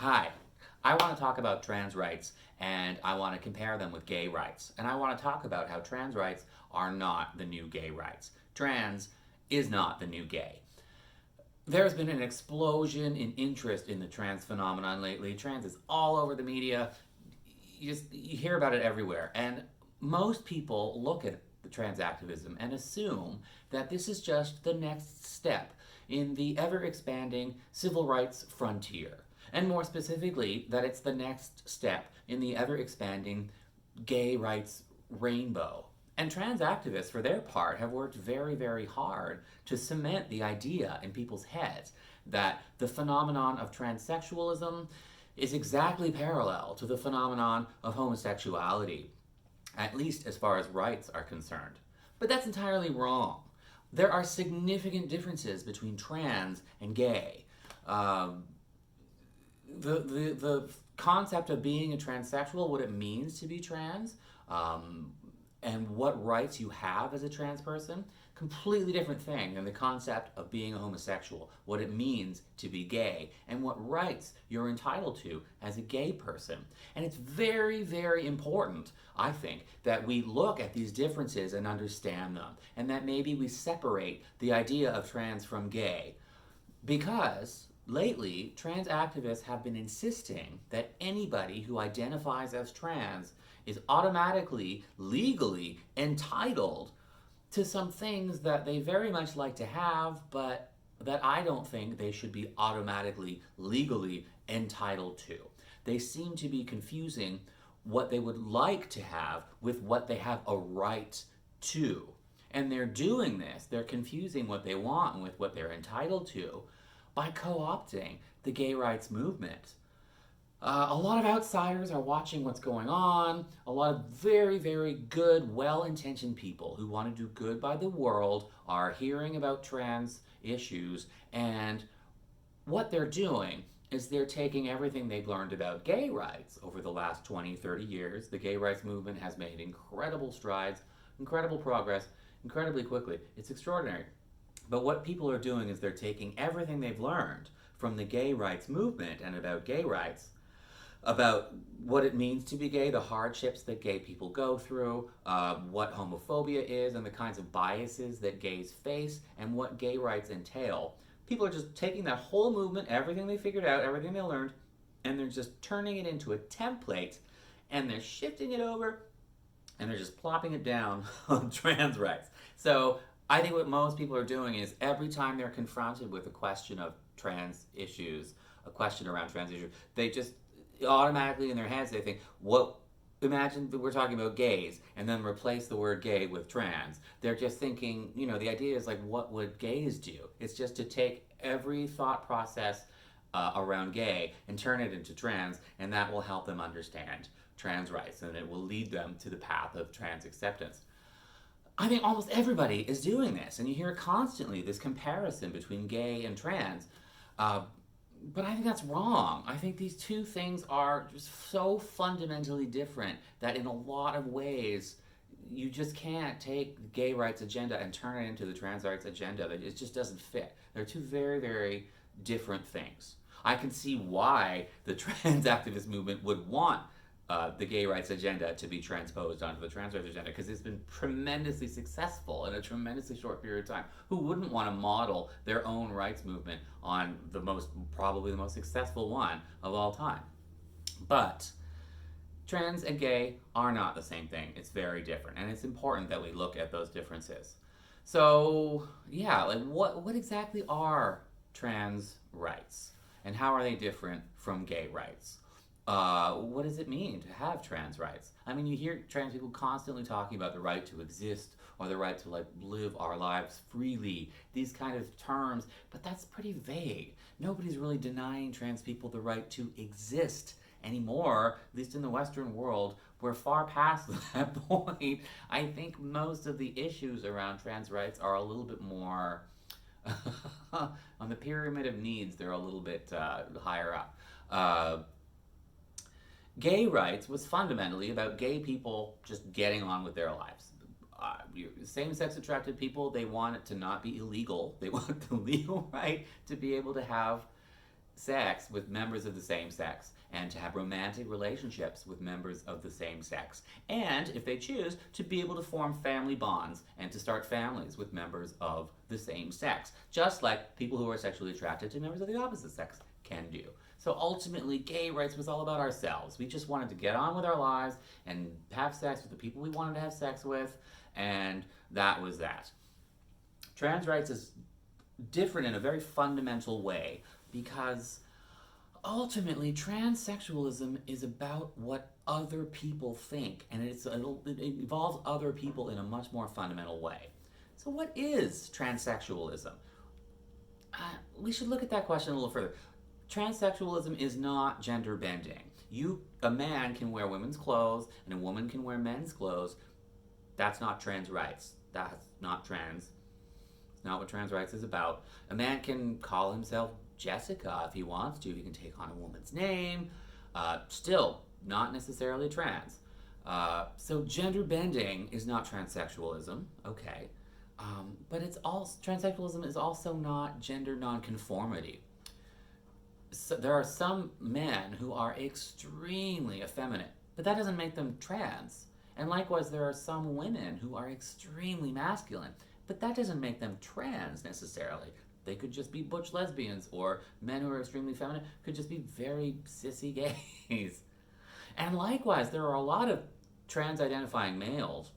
Hi, I want to talk about trans rights and I want to compare them with gay rights. And I want to talk about how trans rights are not the new gay rights. Trans is not the new gay. There's been an explosion in interest in the trans phenomenon lately. Trans is all over the media. You hear about it everywhere. And most people look at the trans activism and assume that this is just the next step in the ever expanding civil rights frontier. And more specifically, that it's the next step in the ever expanding gay rights rainbow. And trans activists, for their part, have worked very, very hard to cement the idea in people's heads that the phenomenon of transsexualism is exactly parallel to the phenomenon of homosexuality, at least as far as rights are concerned. But that's entirely wrong. There are significant differences between trans and gay. Um, the concept of being a transsexual, what it means to be trans, and what rights you have as a trans person, completely different thing than the concept of being a homosexual, what it means to be gay, and what rights you're entitled to as a gay person. And it's very, very important, I think, that we look at these differences and understand them, and that maybe we separate the idea of trans from gay. Because lately, trans activists have been insisting that anybody who identifies as trans is automatically, legally entitled to some things that they very much like to have, but that I don't think they should be automatically, legally entitled to. They seem to be confusing what they would like to have with what they have a right to. And they're doing this, they're confusing what they want with what they're entitled to by co-opting the gay rights movement. A lot of outsiders are watching what's going on. A lot of very, very good, well-intentioned people who want to do good by the world are hearing about trans issues, and what they're doing is they're taking everything they've learned about gay rights over the last 20, 30 years. The gay rights movement has made incredible strides, incredible progress, incredibly quickly. It's extraordinary. But what people are doing is they're taking everything they've learned from the gay rights movement and about gay rights, about what it means to be gay, the hardships that gay people go through, what homophobia is, and the kinds of biases that gays face, and what gay rights entail. People are just taking that whole movement, everything they figured out, everything they learned, and they're just turning it into a template, and they're shifting it over, and they're just plopping it down on trans rights. So I think what most people are doing is every time they're confronted with a question of trans issues, a question around trans issues, they just automatically in their heads they think, what, imagine that we're talking about gays and then replace the word gay with trans. They're just thinking, the idea is like, what would gays do? It's just to take every thought process around gay and turn it into trans, and that will help them understand trans rights, and it will lead them to the path of trans acceptance. I think almost everybody is doing this, and you hear constantly this comparison between gay and trans. But I think that's wrong. I think these two things are just so fundamentally different that in a lot of ways, you just can't take the gay rights agenda and turn it into the trans rights agenda. It just doesn't fit. They're two very, very different things. I can see why the trans activist movement would want the gay rights agenda to be transposed onto the trans rights agenda, because it's been tremendously successful in a tremendously short period of time. Who wouldn't want to model their own rights movement on probably the most successful one of all time? But trans and gay are not the same thing. It's very different, and it's important that we look at those differences. So yeah, like what exactly are trans rights, and how are they different from gay rights? What does it mean to have trans rights? I mean, you hear trans people constantly talking about the right to exist or the right to live our lives freely, these kind of terms, but that's pretty vague. Nobody's really denying trans people the right to exist anymore, at least in the Western world. We're far past that point. I think most of the issues around trans rights are a little bit more on the pyramid of needs. They're a little bit higher up. Gay rights was fundamentally about gay people just getting on with their lives. Same-sex attracted people, they want it to not be illegal. They want the legal right to be able to have sex with members of the same sex, and to have romantic relationships with members of the same sex, and if they choose, to be able to form family bonds and to start families with members of the same sex, just like people who are sexually attracted to members of the opposite sex can do. So ultimately, gay rights was all about ourselves. We just wanted to get on with our lives and have sex with the people we wanted to have sex with, and that was that. Trans rights is different in a very fundamental way because ultimately transsexualism is about what other people think, and it involves other people in a much more fundamental way. So what is transsexualism? We should look at that question a little further. Transsexualism is not gender bending. A man can wear women's clothes and a woman can wear men's clothes. That's not trans rights. That's not trans. It's not what trans rights is about. A man can call himself Jessica if he wants to. He can take on a woman's name. Still, not necessarily trans. So gender bending is not transsexualism. Okay. But transsexualism is also not gender nonconformity. So there are some men who are extremely effeminate, but that doesn't make them trans. And likewise, there are some women who are extremely masculine, but that doesn't make them trans necessarily. They could just be butch lesbians, or men who are extremely feminine could just be very sissy gays. And likewise, there are a lot of trans-identifying males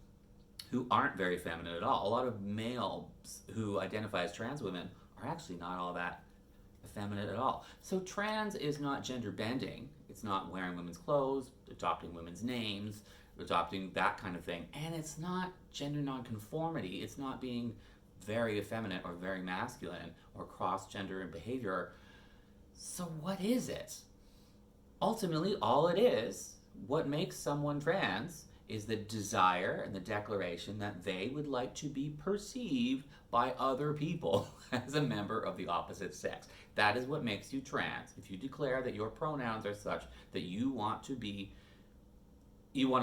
who aren't very feminine at all. A lot of males who identify as trans women are actually not all that effeminate at all. So trans is not gender bending. It's not wearing women's clothes, adopting women's names, adopting that kind of thing. And it's not gender nonconformity. It's not being very effeminate or very masculine or cross-gender in behavior. So what is it? Ultimately, all it is, what makes someone trans, is the desire and the declaration that they would like to be perceived by other people as a member of the opposite sex. That is what makes you trans. If you declare that your pronouns are such that you want to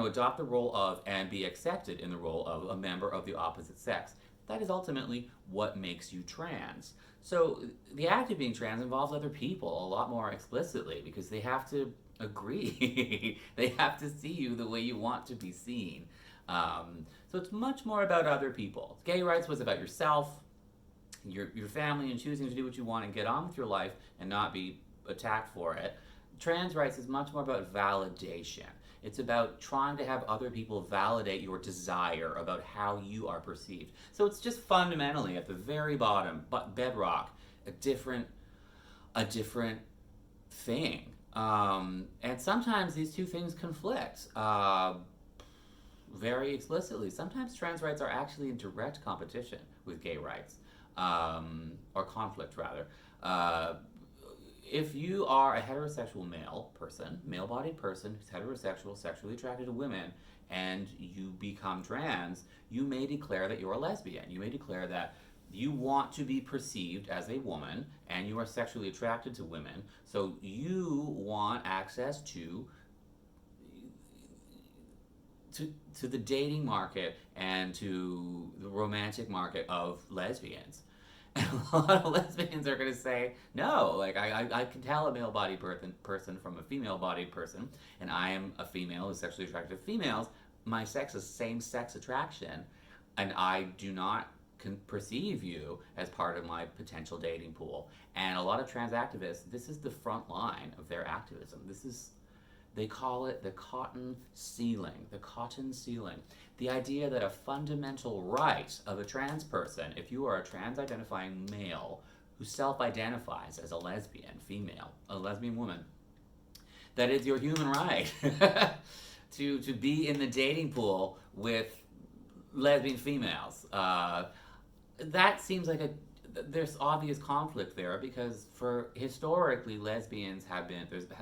adopt the role of and be accepted in the role of a member of the opposite sex, that is ultimately what makes you trans. So the act of being trans involves other people a lot more explicitly because they have to agree. They have to see you the way you want to be seen. So it's much more about other people. Gay rights was about yourself, your family, and choosing to do what you want and get on with your life and not be attacked for it. Trans rights is much more about validation. It's about trying to have other people validate your desire about how you are perceived. So it's just fundamentally at the very bottom, but bedrock, a different thing. And sometimes these two things conflict very explicitly. Sometimes trans rights are actually in direct competition with gay rights, or conflict rather. If you are a heterosexual male-bodied person who's heterosexual, sexually attracted to women, and you become trans, you may declare that you're a lesbian. You may declare that you want to be perceived as a woman, and you are sexually attracted to women, so you want access to the dating market and to the romantic market of lesbians. And a lot of lesbians are going to say, no, like I can tell a male-bodied person from a female-bodied person, and I am a female who's sexually attracted to females. My sex is same-sex attraction, and I do not perceive you as part of my potential dating pool. And a lot of trans activists, this is the front line of their activism. They call it the cotton ceiling. The idea that a fundamental right of a trans person, if you are a trans-identifying male who self-identifies as a lesbian female, a lesbian woman, that is your human right to be in the dating pool with lesbian females. That seems like there's obvious conflict there because historically lesbians have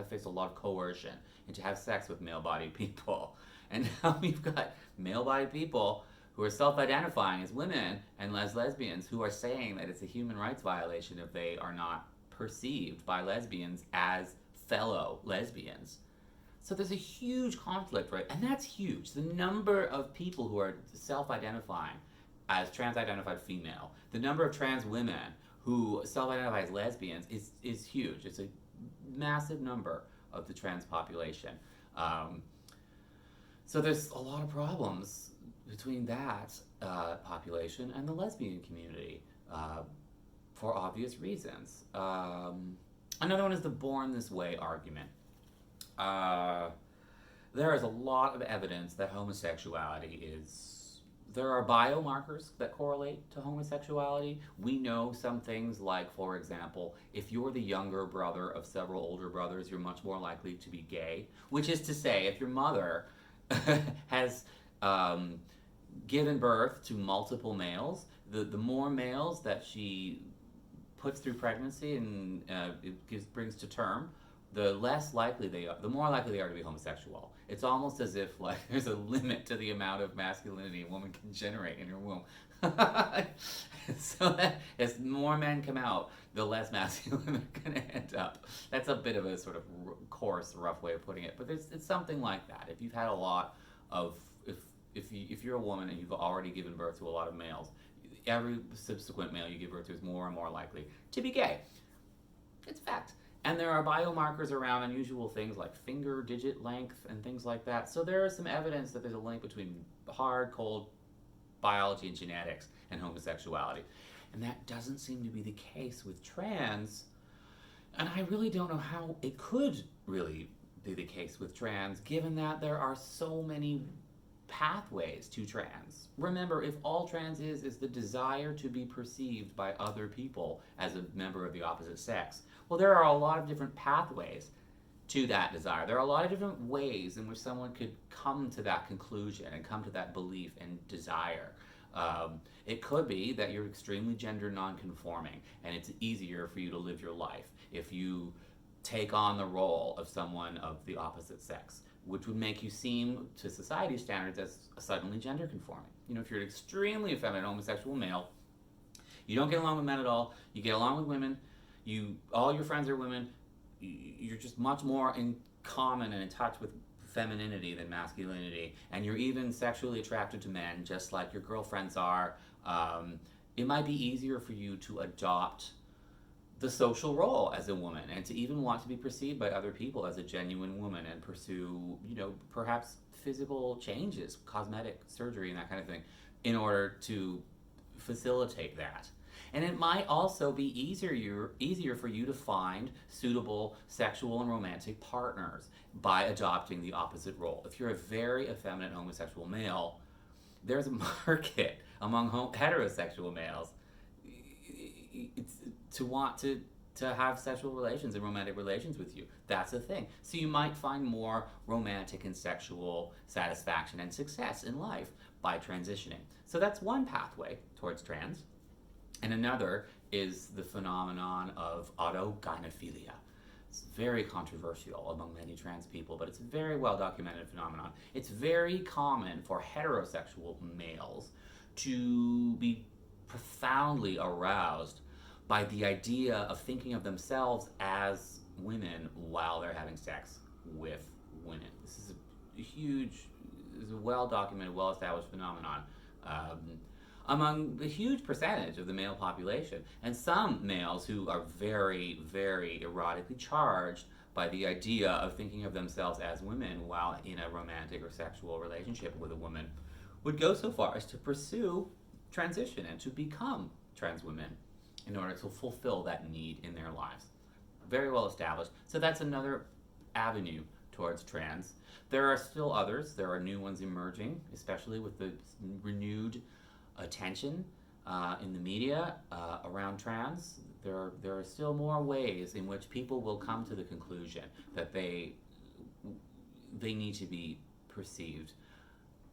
faced a lot of coercion and to have sex with male-bodied people, and now we've got male-bodied people who are self-identifying as women and as lesbians who are saying that it's a human rights violation if they are not perceived by lesbians as fellow lesbians. So there's a huge conflict, right? And that's huge. The number of people who are self-identifying as trans-identified female, the number of trans women who self-identify as lesbians is huge. It's a massive number of the trans population. Um, so there's a lot of problems between that population and the lesbian community for obvious reasons. Another one is the born this way argument. There is a lot of evidence that homosexuality is. There are biomarkers that correlate to homosexuality. We know some things like, for example, if you're the younger brother of several older brothers, you're much more likely to be gay. Which is to say, if your mother has given birth to multiple males, the more males that she puts through pregnancy and brings to term, the less likely they are, the more likely they are to be homosexual. It's almost as if like there's a limit to the amount of masculinity a woman can generate in her womb. So that as more men come out, the less masculine they're going to end up. That's a bit of a sort of coarse, rough way of putting it, but it's something like that. If you've had a lot of, if you're a woman and you've already given birth to a lot of males, every subsequent male you give birth to is more and more likely to be gay. It's a fact. And there are biomarkers around unusual things like finger digit length and things like that. So there is some evidence that there's a link between hard, cold biology and genetics and homosexuality. And that doesn't seem to be the case with trans. And I really don't know how it could really be the case with trans, given that there are so many pathways to trans. Remember, if all trans is the desire to be perceived by other people as a member of the opposite sex, well, there are a lot of different pathways to that desire. There are a lot of different ways in which someone could come to that conclusion and come to that belief and desire. It could be that you're extremely gender nonconforming and it's easier for you to live your life if you take on the role of someone of the opposite sex, which would make you seem, to society standards, as suddenly gender conforming. You know, if you're an extremely effeminate homosexual male, you don't get along with men at all, you get along with women, all your friends are women, you're just much more in common and in touch with femininity than masculinity, and you're even sexually attracted to men just like your girlfriends are, it might be easier for you to adopt the social role as a woman and to even want to be perceived by other people as a genuine woman and pursue, you know, perhaps physical changes, cosmetic surgery and that kind of thing, in order to facilitate that. And it might also be easier for you to find suitable sexual and romantic partners by adopting the opposite role. If you're a very effeminate homosexual male, there's a market among heterosexual males to want to have sexual relations and romantic relations with you. That's a thing. So you might find more romantic and sexual satisfaction and success in life by transitioning. So that's one pathway towards trans. And another is the phenomenon of autogynephilia. It's very controversial among many trans people, but it's a very well documented phenomenon. It's very common for heterosexual males to be profoundly aroused by the idea of thinking of themselves as women while they're having sex with women. This is a well documented, well established phenomenon among the huge percentage of the male population, and some males who are very, very erotically charged by the idea of thinking of themselves as women while in a romantic or sexual relationship with a woman would go so far as to pursue transition and to become trans women in order to fulfill that need in their lives. Very well established. So that's another avenue towards trans. There are still others. There are new ones emerging, especially with the renewed attention in the media around trans. There are still more ways in which people will come to the conclusion that they need to be perceived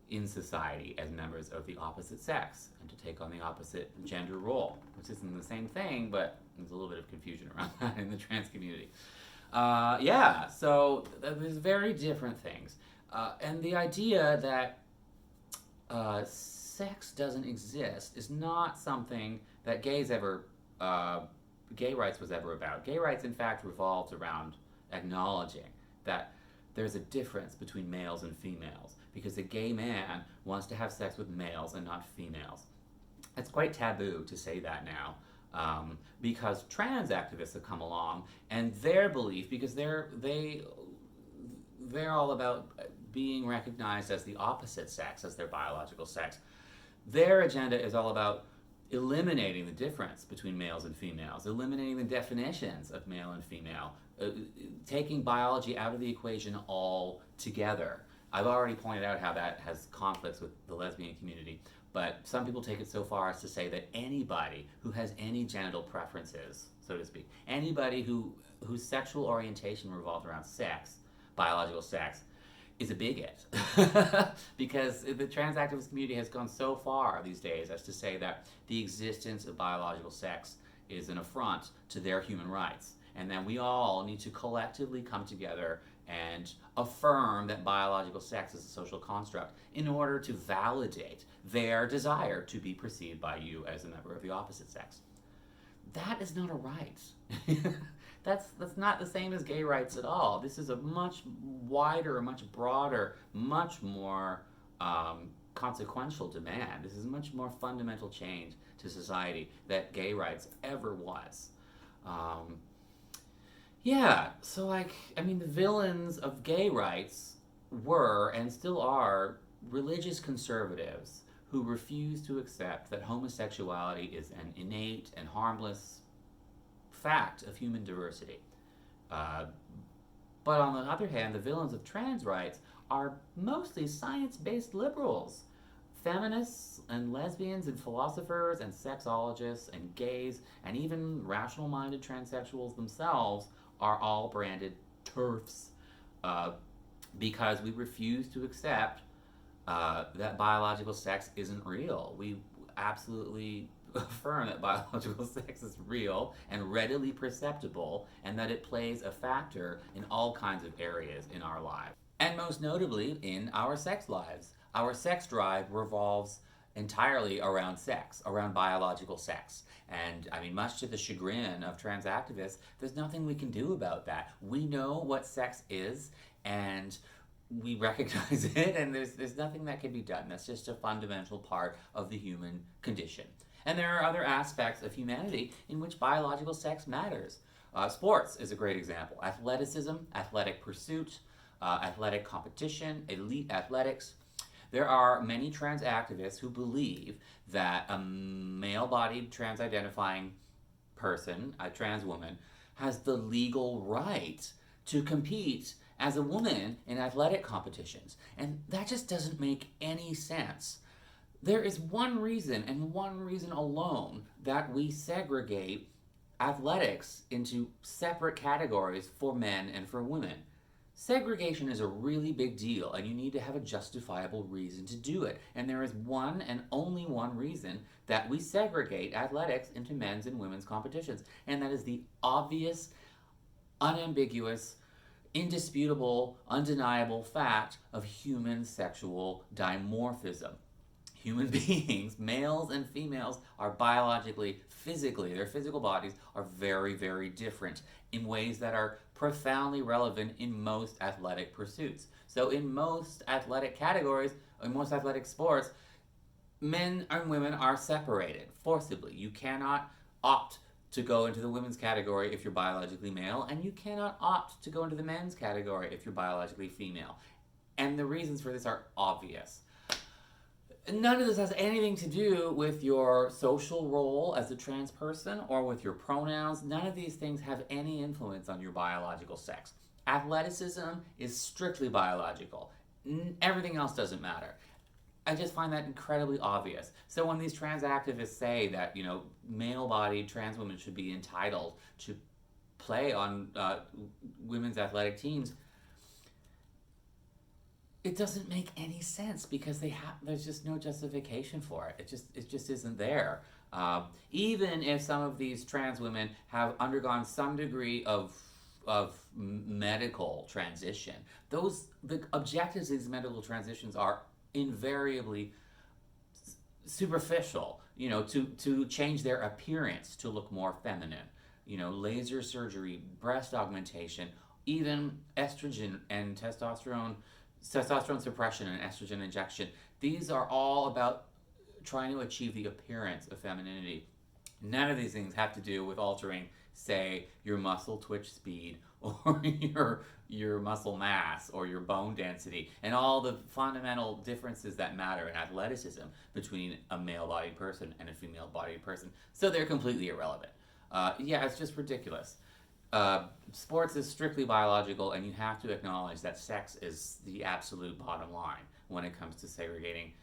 in society as members of the opposite sex and to take on the opposite gender role, which isn't the same thing, but there's a little bit of confusion around that in the trans community. So there's very different things. And the idea that sex doesn't exist is not something that gay rights was ever about. Gay rights, in fact, revolved around acknowledging that there's a difference between males and females, because a gay man wants to have sex with males and not females. It's quite taboo to say that now. because trans activists have come along, and their belief, because they're all about being recognized as the opposite sex, as their biological sex. Their agenda is all about eliminating the difference between males and females, eliminating the definitions of male and female, taking biology out of the equation altogether. I've already pointed out how that has conflicts with the lesbian community, but some people take it so far as to say that anybody who has any genital preferences, so to speak, anybody whose sexual orientation revolves around sex, biological sex, is a bigot. Because the trans activist community has gone so far these days as to say that the existence of biological sex is an affront to their human rights, and that we all need to collectively come together and affirm that biological sex is a social construct in order to validate their desire to be perceived by you as a member of the opposite sex. That is not a right. That's not the same as gay rights at all. This is a much wider, much broader, much more consequential demand. This is a much more fundamental change to society that gay rights ever was. So the villains of gay rights were and still are religious conservatives who refuse to accept that homosexuality is an innate and harmless fact of human diversity. But on the other hand, the villains of trans rights are mostly science-based liberals. Feminists and lesbians and philosophers and sexologists and gays and even rational-minded transsexuals themselves are all branded TERFs because we refuse to accept that biological sex isn't real. We absolutely affirm that biological sex is real and readily perceptible, and that it plays a factor in all kinds of areas in our lives. And most notably, in our sex lives. Our sex drive revolves entirely around sex, around biological sex. And much to the chagrin of trans activists, there's nothing we can do about that. We know what sex is, and we recognize it, and there's nothing that can be done. That's just a fundamental part of the human condition. And there are other aspects of humanity in which biological sex matters. Sports is a great example. Athleticism, athletic pursuit, athletic competition, elite athletics. There are many trans activists who believe that a male-bodied trans-identifying person, a trans woman, has the legal right to compete as a woman in athletic competitions. And that just doesn't make any sense. There is one reason, and one reason alone, that we segregate athletics into separate categories for men and for women. Segregation is a really big deal, and you need to have a justifiable reason to do it. And there is one and only one reason that we segregate athletics into men's and women's competitions, and that is the obvious, unambiguous, indisputable, undeniable fact of human sexual dimorphism. Human beings, males and females, are biologically, physically, their physical bodies are very, very different in ways that are profoundly relevant in most athletic pursuits. So in most athletic categories, in most athletic sports, men and women are separated forcibly. You cannot opt to go into the women's category if you're biologically male, and you cannot opt to go into the men's category if you're biologically female. And the reasons for this are obvious. None of this has anything to do with your social role as a trans person or with your pronouns. None of these things have any influence on your biological sex. Athleticism is strictly biological. Everything else doesn't matter. I just find that incredibly obvious. So when these trans activists say that, male-bodied trans women should be entitled to play on women's athletic teams, it doesn't make any sense because there's just no justification for it. It just isn't there. Even if some of these trans women have undergone some degree of medical transition, the objectives of these medical transitions are invariably superficial. To change their appearance to look more feminine. Laser surgery, breast augmentation, even estrogen and testosterone suppression and estrogen injection. These are all about trying to achieve the appearance of femininity. None of these things have to do with altering, say, your muscle twitch speed or your muscle mass or your bone density and all the fundamental differences that matter in athleticism between a male-bodied person and a female-bodied person. So they're completely irrelevant. Yeah, it's just ridiculous. Sports is strictly biological, and you have to acknowledge that sex is the absolute bottom line when it comes to segregating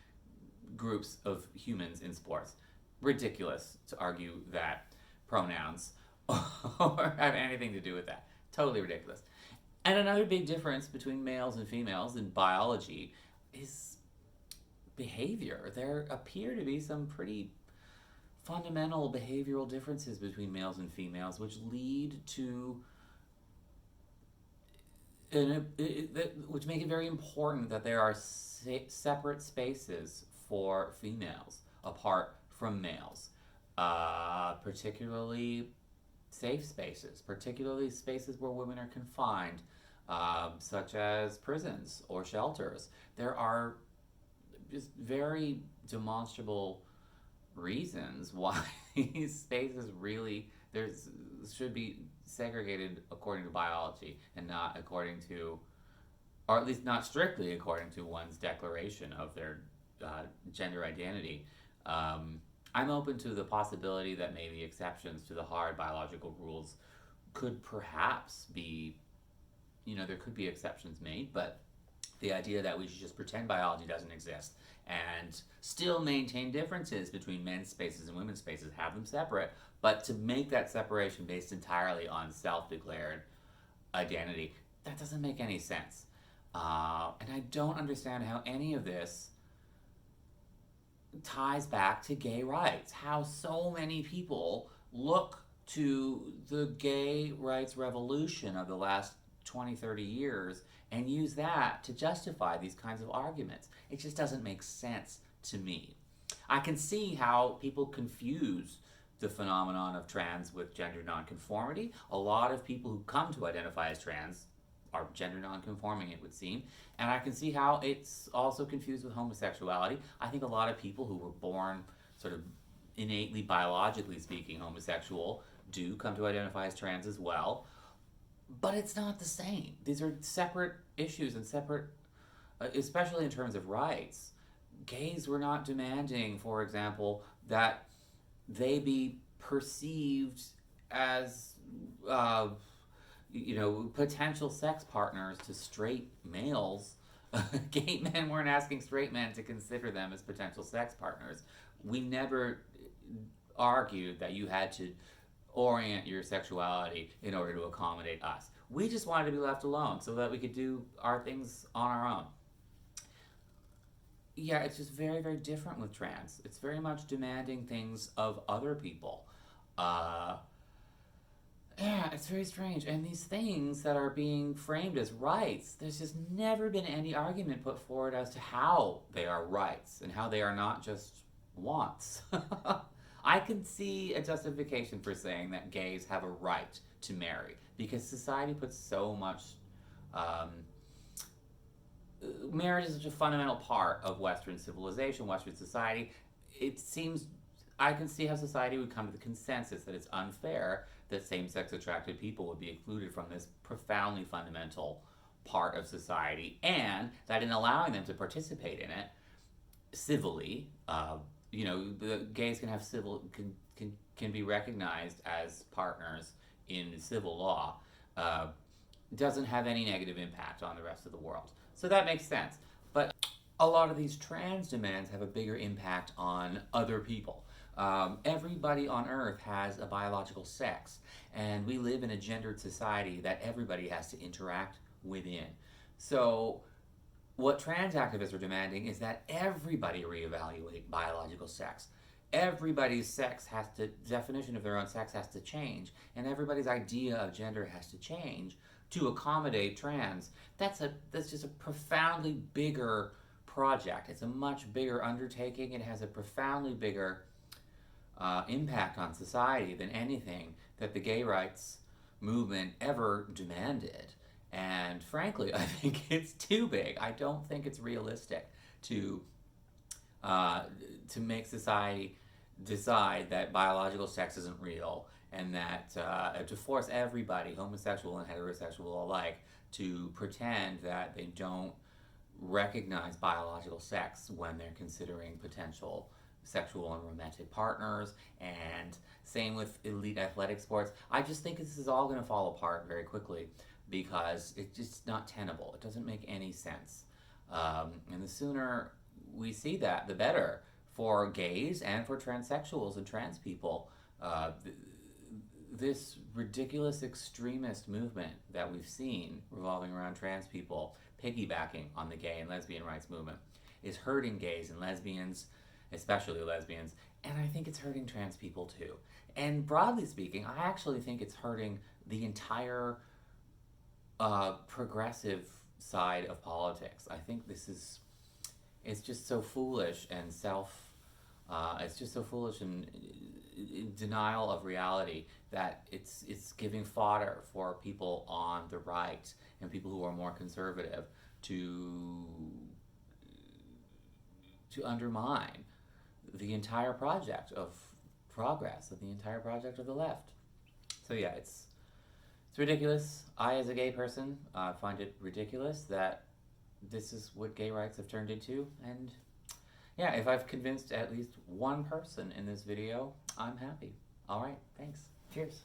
groups of humans in sports. Ridiculous to argue that pronouns or have anything to do with that. Totally ridiculous. And another big difference between males and females in biology is behavior. There appear to be some pretty fundamental behavioral differences between males and females, which lead to which make it very important that there are separate spaces for females apart from males, particularly safe spaces, particularly spaces where women are confined, such as prisons or shelters. There are just very demonstrable reasons why these spaces really should be segregated according to biology and not according to, or at least not strictly according to one's declaration of their gender identity. I'm open to the possibility that maybe exceptions to the hard biological rules could perhaps be, there could be exceptions made, but the idea that we should just pretend biology doesn't exist and still maintain differences between men's spaces and women's spaces, have them separate, but to make that separation based entirely on self-declared identity, that doesn't make any sense. And I don't understand how any of this ties back to gay rights, how so many people look to the gay rights revolution of the last 20, 30 years and use that to justify these kinds of arguments. It just doesn't make sense to me. I can see how people confuse the phenomenon of trans with gender nonconformity. A lot of people who come to identify as trans are gender nonconforming, it would seem. And I can see how it's also confused with homosexuality. I think a lot of people who were born sort of innately, biologically speaking, homosexual do come to identify as trans as well. But it's not the same. These are separate issues and separate, especially in terms of rights. Gays were not demanding, for example, that they be perceived as, potential sex partners to straight males. Gay men weren't asking straight men to consider them as potential sex partners. We never argued that you had to orient your sexuality in order to accommodate us. We just wanted to be left alone so that we could do our things on our own. Yeah, it's just very, very different with trans. It's very much demanding things of other people. Yeah, it's very strange. And these things that are being framed as rights, there's just never been any argument put forward as to how they are rights and how they are not just wants. I can see a justification for saying that gays have a right to marry because society puts so much. Marriage is such a fundamental part of Western civilization, Western society. It seems I can see how society would come to the consensus that it's unfair that same-sex attracted people would be excluded from this profoundly fundamental part of society, and that in allowing them to participate in it civilly, the gays can have can be recognized as partners in civil law, doesn't have any negative impact on the rest of the world. So that makes sense. But a lot of these trans demands have a bigger impact on other people. Everybody on Earth has a biological sex, and we live in a gendered society that everybody has to interact within. So what trans activists are demanding is that everybody reevaluate biological sex. Everybody's definition of their own sex has to change, and everybody's idea of gender has to change to accommodate trans. That's just a profoundly bigger project. It's a much bigger undertaking. It has a profoundly bigger impact on society than anything that the gay rights movement ever demanded. And frankly, I think it's too big. I don't think it's realistic to make society decide that biological sex isn't real, and that to force everybody, homosexual and heterosexual alike, to pretend that they don't recognize biological sex when they're considering potential sexual and romantic partners, and same with elite athletic sports. I just think this is all going to fall apart very quickly because it's just not tenable. It doesn't make any sense. And the sooner we see that, the better for gays and for transsexuals and trans people. This ridiculous extremist movement that we've seen revolving around trans people, piggybacking on the gay and lesbian rights movement, is hurting gays and lesbians, especially lesbians, and I think it's hurting trans people too. And broadly speaking, I actually think it's hurting the entire progressive side of politics. I think it's just so foolish and it's just so foolish and in denial of reality that it's giving fodder for people on the right and people who are more conservative to undermine the entire project of progress, of the entire project of the left. So yeah, it's ridiculous. I, as a gay person, find it ridiculous that this is what gay rights have turned into. And yeah, if I've convinced at least one person in this video, I'm happy. All right, thanks. Cheers.